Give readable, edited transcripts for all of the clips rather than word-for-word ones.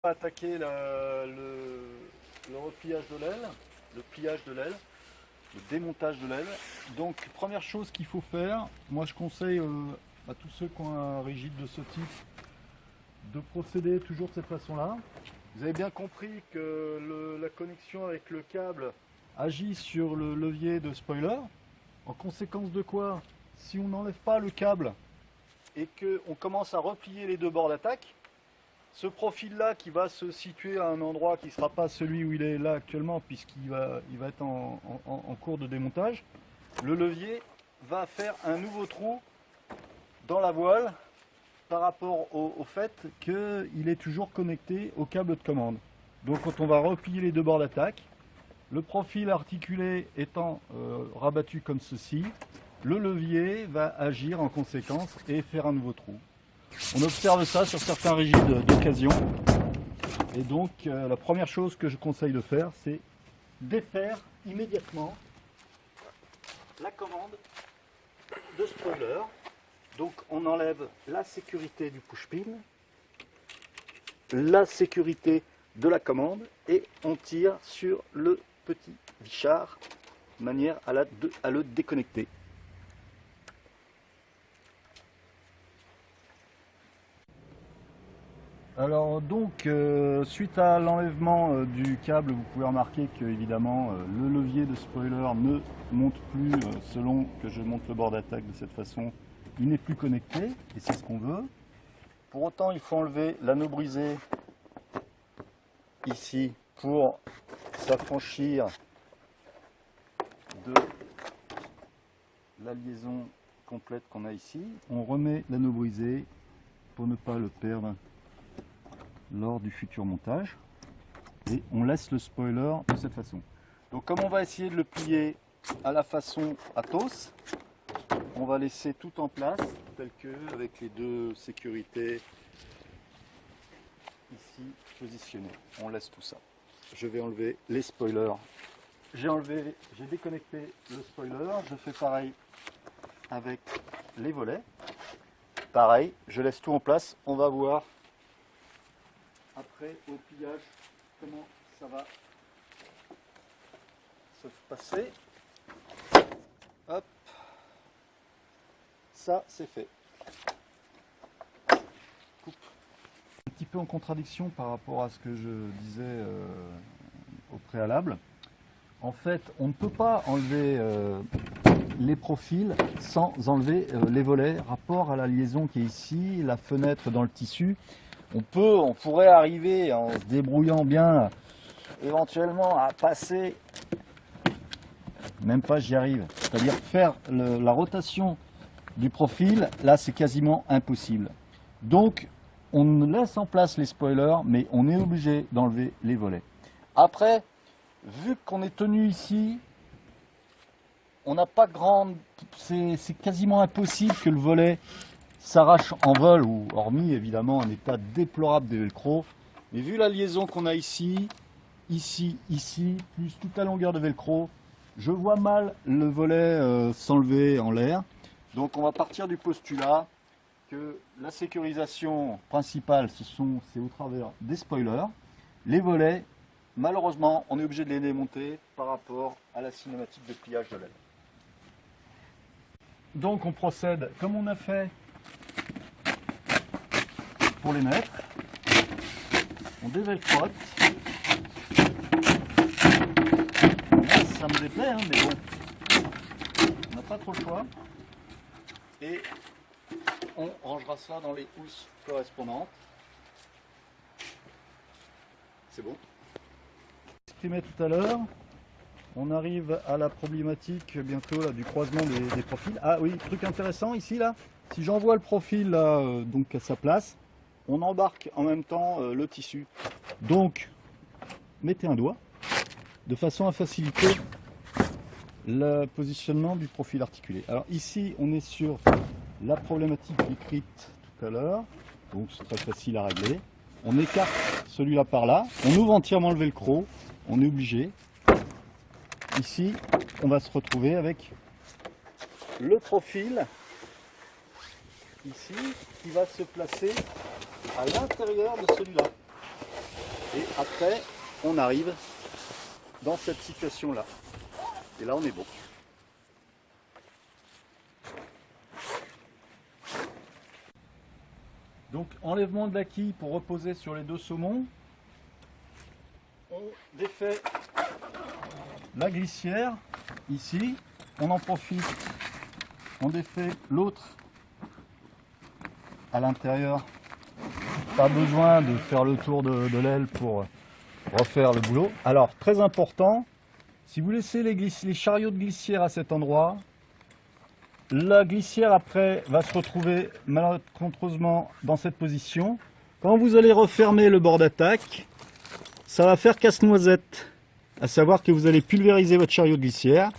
Attaquer le repliage de l'aile, le pliage de l'aile, le démontage de l'aile. Donc première chose qu'il faut faire, moi je conseille à tous ceux qui ont un rigide de ce type de procéder toujours de cette façon-là. Vous avez bien compris que la connexion avec le câble agit sur le levier de spoiler. En conséquence de quoi, si on n'enlève pas le câble et qu'on commence à replier les deux bords d'attaque, ce profil-là qui va se situer à un endroit qui ne sera pas celui où il est là actuellement, puisqu'il va être en cours de démontage, le levier va faire un nouveau trou dans la voile par rapport au fait qu'il est toujours connecté au câble de commande. Donc quand on va replier les deux bords d'attaque, le profil articulé étant rabattu comme ceci, le levier va agir en conséquence et faire un nouveau trou. On observe ça sur certains rigides d'occasion. Et donc la première chose que je conseille de faire, c'est défaire immédiatement la commande de spoiler. Donc on enlève la sécurité du push-pin, la sécurité de la commande et on tire sur le petit vichard de manière à le déconnecter. Alors donc, suite à l'enlèvement du câble, vous pouvez remarquer que évidemment le levier de spoiler ne monte plus selon que je monte le bord d'attaque de cette façon. Il n'est plus connecté et c'est ce qu'on veut. Pour autant, il faut enlever l'anneau brisé ici pour s'affranchir de la liaison complète qu'on a ici. On remet l'anneau brisé pour ne pas le perdre lors du futur montage et on laisse le spoiler de cette façon. Donc comme on va essayer de le plier à la façon Atos, on va laisser tout en place tel que avec les deux sécurités ici positionnées. On laisse tout ça. Je vais enlever les spoilers. J'ai déconnecté le spoiler. Je fais pareil avec les volets. Pareil, je laisse tout en place. On va voir après au pliage comment ça va se passer. Hop, ça c'est fait. Coupe. Un petit peu en contradiction par rapport à ce que je disais au préalable. En fait, on ne peut pas enlever les profils sans enlever les volets. Rapport à la liaison qui est ici, la fenêtre dans le tissu. On pourrait arriver en se débrouillant bien, éventuellement à passer, même pas j'y arrive, c'est-à-dire faire la rotation du profil, là c'est quasiment impossible. Donc on laisse en place les spoilers, mais on est obligé d'enlever les volets. Après, vu qu'on est tenu ici, on n'a pas grande, c'est quasiment impossible que le volet s'arrache en vol, ou hormis évidemment un état déplorable des velcro. Mais vu la liaison qu'on a ici, ici, plus toute la longueur de velcro, je vois mal le volet s'enlever en l'air. Donc on va partir du postulat que la sécurisation principale, c'est au travers des spoilers. Les volets, malheureusement, on est obligé de les démonter par rapport à la cinématique de pliage de l'aile. Donc on procède comme on a fait pour les mettre, on dévelcrotte. Là, ça me déplaît, hein, mais bon, on n'a pas trop le choix. Et on rangera ça dans les housses correspondantes. C'est bon. Exprimé tout à l'heure, on arrive à la problématique bientôt là, du croisement des profils. Ah oui, truc intéressant ici là, si j'envoie le profil là, donc à sa place, on embarque en même temps le tissu. Donc, mettez un doigt, de façon à faciliter le positionnement du profil articulé. Alors ici, on est sur la problématique décrite tout à l'heure, donc c'est très facile à régler. On écarte celui-là par là, on ouvre entièrement le velcro, on est obligé. Ici, on va se retrouver avec le profil, ici, qui va se placer à l'intérieur de celui-là. après, on arrive dans cette situation-là. Et là, on est bon. Donc, enlèvement de la quille pour reposer sur les deux saumons. On défait la glissière, ici. On en profite, on défait l'autre à l'intérieur. Pas besoin de faire le tour de l'aile pour refaire le boulot. Alors, très important, si vous laissez les chariots de glissière à cet endroit, la glissière après va se retrouver malencontreusement dans cette position. Quand vous allez refermer le bord d'attaque, ça va faire casse-noisette. À savoir que vous allez pulvériser votre chariot de glissière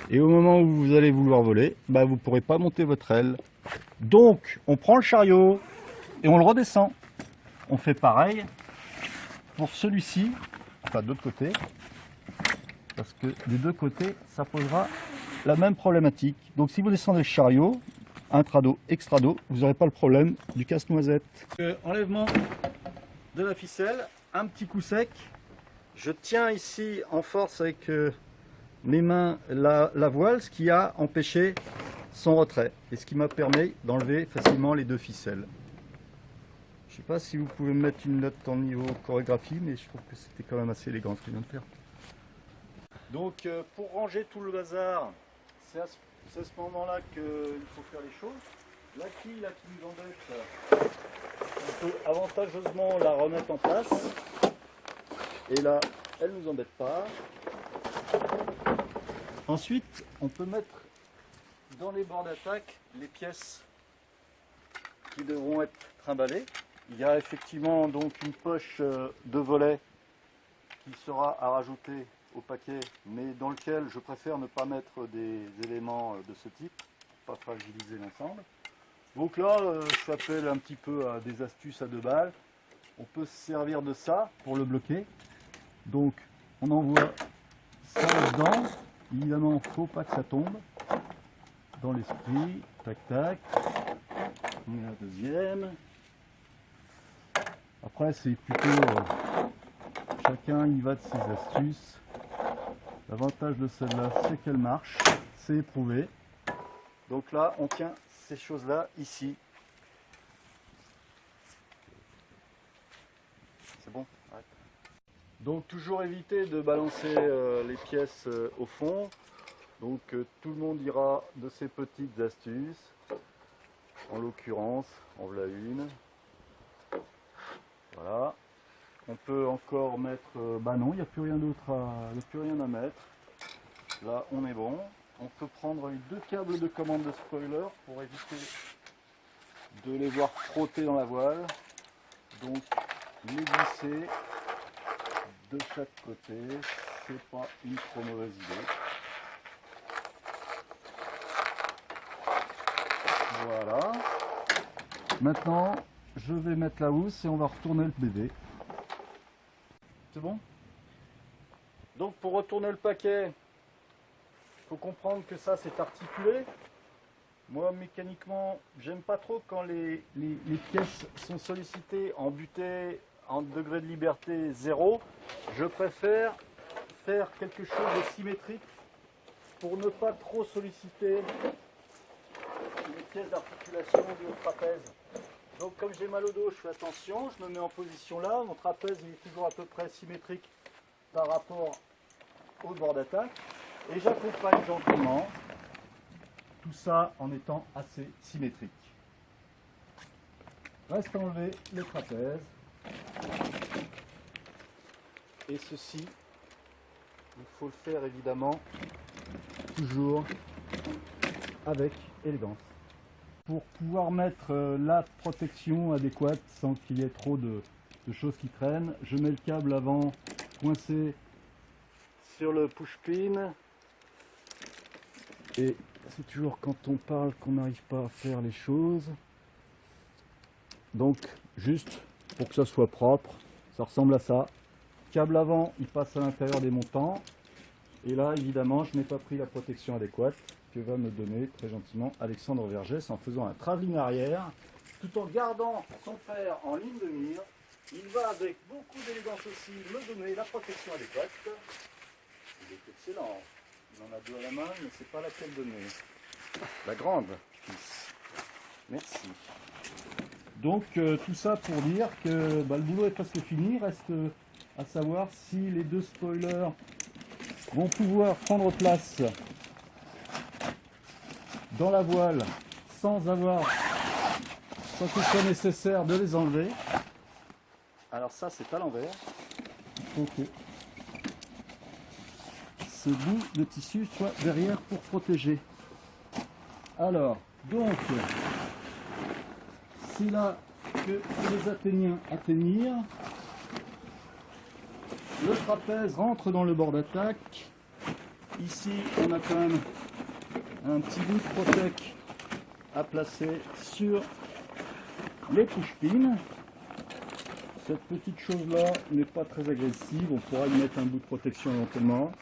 et au moment où vous allez vouloir voler, bah, vous ne pourrez pas monter votre aile. Donc, on prend le chariot et on le redescend. On fait pareil pour celui-ci, enfin de l'autre côté, parce que des deux côtés, ça posera la même problématique. Donc si vous descendez le chariot, intrado, extrado, vous n'aurez pas le problème du casse-noisette. Enlèvement de la ficelle, un petit coup sec. Je tiens ici en force avec mes mains la voile, ce qui a empêché son retrait et ce qui m'a permis d'enlever facilement les deux ficelles. Je ne sais pas si vous pouvez me mettre une note en niveau chorégraphie, mais je trouve que c'était quand même assez élégant ce qu'il vient de faire. Donc pour ranger tout le bazar, c'est à ce moment-là qu'il faut faire les choses. La quille là, qui nous embête, on peut avantageusement la remettre en place. Et là, elle ne nous embête pas. Ensuite, on peut mettre dans les bords d'attaque les pièces qui devront être trimballées. Il y a effectivement donc une poche de volet qui sera à rajouter au paquet, mais dans lequel je préfère ne pas mettre des éléments de ce type, pour pas fragiliser l'ensemble. Donc là, je appelle un petit peu à des astuces à 2 balles. On peut se servir de ça pour le bloquer. Donc on envoie ça là-dedans. Évidemment, il ne faut pas que ça tombe. Dans l'esprit, tac tac. On met la deuxième. Après c'est plutôt chacun y va de ses astuces. L'avantage de celle-là, c'est qu'elle marche, c'est éprouvé. Donc là, on tient ces choses-là ici. C'est bon? Ouais. Donc toujours éviter de balancer les pièces au fond. Donc tout le monde ira de ses petites astuces. En l'occurrence, en voilà une. Voilà. On peut encore mettre... bah non, il n'y a plus rien d'autre il n'y a plus rien à mettre. Là, on est bon. On peut prendre les 2 câbles de commande de spoiler pour éviter de les voir frotter dans la voile. Donc, les glisser de chaque côté, c'est pas une trop mauvaise idée. Voilà. Maintenant, je vais mettre la housse et on va retourner le bébé. C'est bon? Donc pour retourner le paquet, il faut comprendre que ça c'est articulé. Moi mécaniquement, j'aime pas trop quand les pièces sont sollicitées en butée, en degré de liberté 0. Je préfère faire quelque chose de symétrique pour ne pas trop solliciter les pièces d'articulation du trapèze. Donc comme j'ai mal au dos, je fais attention, je me mets en position là, mon trapèze il est toujours à peu près symétrique par rapport au bord d'attaque, et j'accompagne gentiment, tout ça en étant assez symétrique. Reste à enlever le trapèze, et ceci, il faut le faire évidemment toujours avec élégance. Pour pouvoir mettre la protection adéquate sans qu'il y ait trop de choses qui traînent, je mets le câble avant coincé sur le push-pin. Et c'est toujours quand on parle qu'on n'arrive pas à faire les choses. Donc juste pour que ça soit propre, ça ressemble à ça. Câble avant, il passe à l'intérieur des montants. Et là, évidemment, je n'ai pas pris la protection adéquate que va me donner très gentiment Alexandre Vergès en faisant un travelling arrière tout en gardant son fer en ligne de mire Il va avec beaucoup d'élégance aussi me donner la protection adéquate. Il est excellent. Il en a deux à la main, mais c'est pas laquelle donner. La grande vis. Merci. Donc tout ça pour dire que le boulot est presque fini. Reste à savoir si les deux spoilers vont pouvoir prendre place dans la voile sans qu'il soit nécessaire de les enlever. Alors ça c'est à l'envers. Il faut que ce bout de tissu soit derrière pour protéger. Alors, donc, c'est là que les Athéniens atteignirent. Le trapèze rentre dans le bord d'attaque. Ici, on a quand même un petit bout de protec à placer sur les push-pins. Cette petite chose-là n'est pas très agressive. On pourra y mettre un bout de protection éventuellement.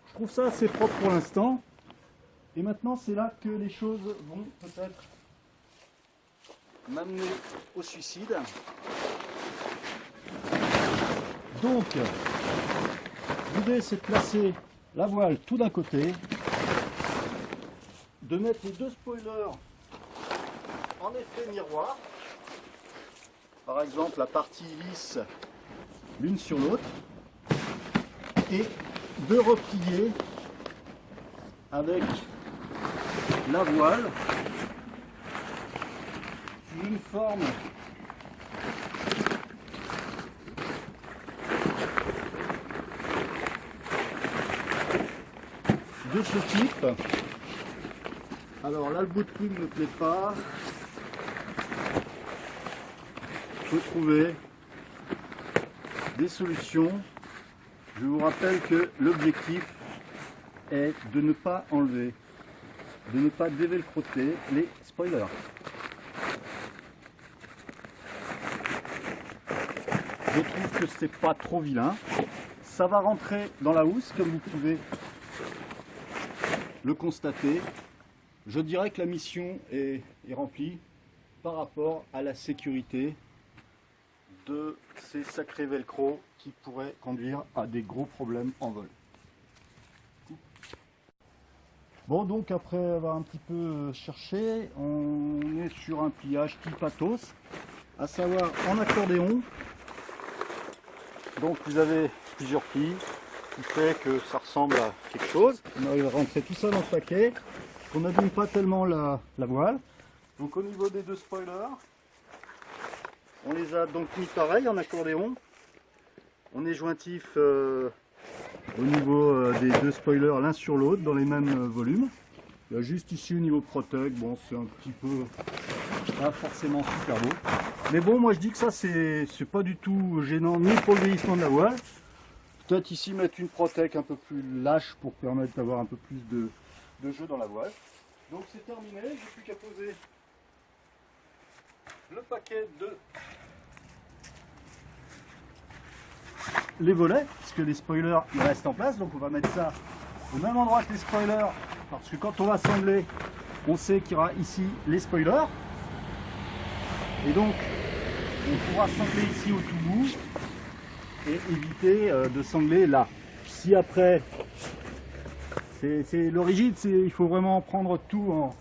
Je trouve ça assez propre pour l'instant. Et maintenant, c'est là que les choses vont peut-être m'amener au suicide. Donc, l'idée c'est de placer la voile tout d'un côté, de mettre les deux spoilers en effet miroir, par exemple la partie lisse l'une sur l'autre, et de replier avec la voile sous une forme de ce type. Alors là, le bout de plume ne me plaît pas. Il faut trouver des solutions. Je vous rappelle que l'objectif est de ne pas enlever, de ne pas dévelcroter les spoilers. Je trouve que c'est pas trop vilain. Ça va rentrer dans la housse, comme vous pouvez le constater. Je dirais que la mission est remplie par rapport à la sécurité de ces sacrés velcro qui pourraient conduire à des gros problèmes en vol. Bon, donc après avoir un petit peu cherché, on est sur un pliage type Athos, à savoir en accordéon. Donc vous avez plusieurs plis qui fait que ça ressemble à quelque chose. On arrive à rentrer tout ça dans le paquet. On n'abîme pas tellement la voile. Donc au niveau des deux spoilers, on les a donc mis pareil en accordéon. On est jointif au niveau des deux spoilers l'un sur l'autre dans les mêmes volumes. Il y a juste ici au niveau protect, bon c'est un petit peu pas forcément super beau. Mais bon, moi je dis que ça c'est pas du tout gênant ni pour le vieillissement de la voile. Peut-être ici mettre une protect un peu plus lâche pour permettre d'avoir un peu plus de jeu dans la voile. Donc c'est terminé, j'ai plus qu'à poser le paquet de les volets, parce que les spoilers ils restent en place, donc on va mettre ça au même endroit que les spoilers, parce que quand on va assembler, on sait qu'il y aura ici les spoilers, et donc on pourra sangler ici au tout bout, et éviter de sangler là. Si après, c'est le rigide, il faut vraiment prendre tout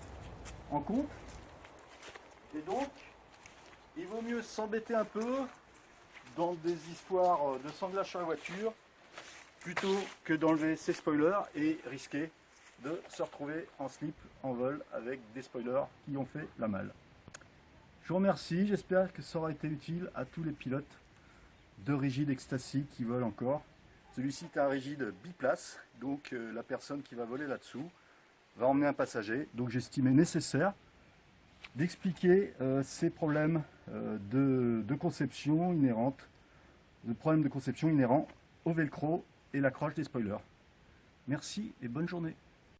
en compte, et donc il vaut mieux s'embêter un peu dans des histoires de sanglage sur la voiture plutôt que d'enlever ses spoilers et risquer de se retrouver en slip en vol avec des spoilers qui ont fait la malle. Je vous remercie, j'espère que ça aura été utile à tous les pilotes de rigide Ecstasy qui volent encore. Celui-ci est un rigide biplace, donc la personne qui va voler là-dessous va emmener un passager, donc j'estimais nécessaire d'expliquer ces problèmes de conception inhérente, le problème de conception inhérent au velcro et l'accroche des spoilers. Merci et bonne journée.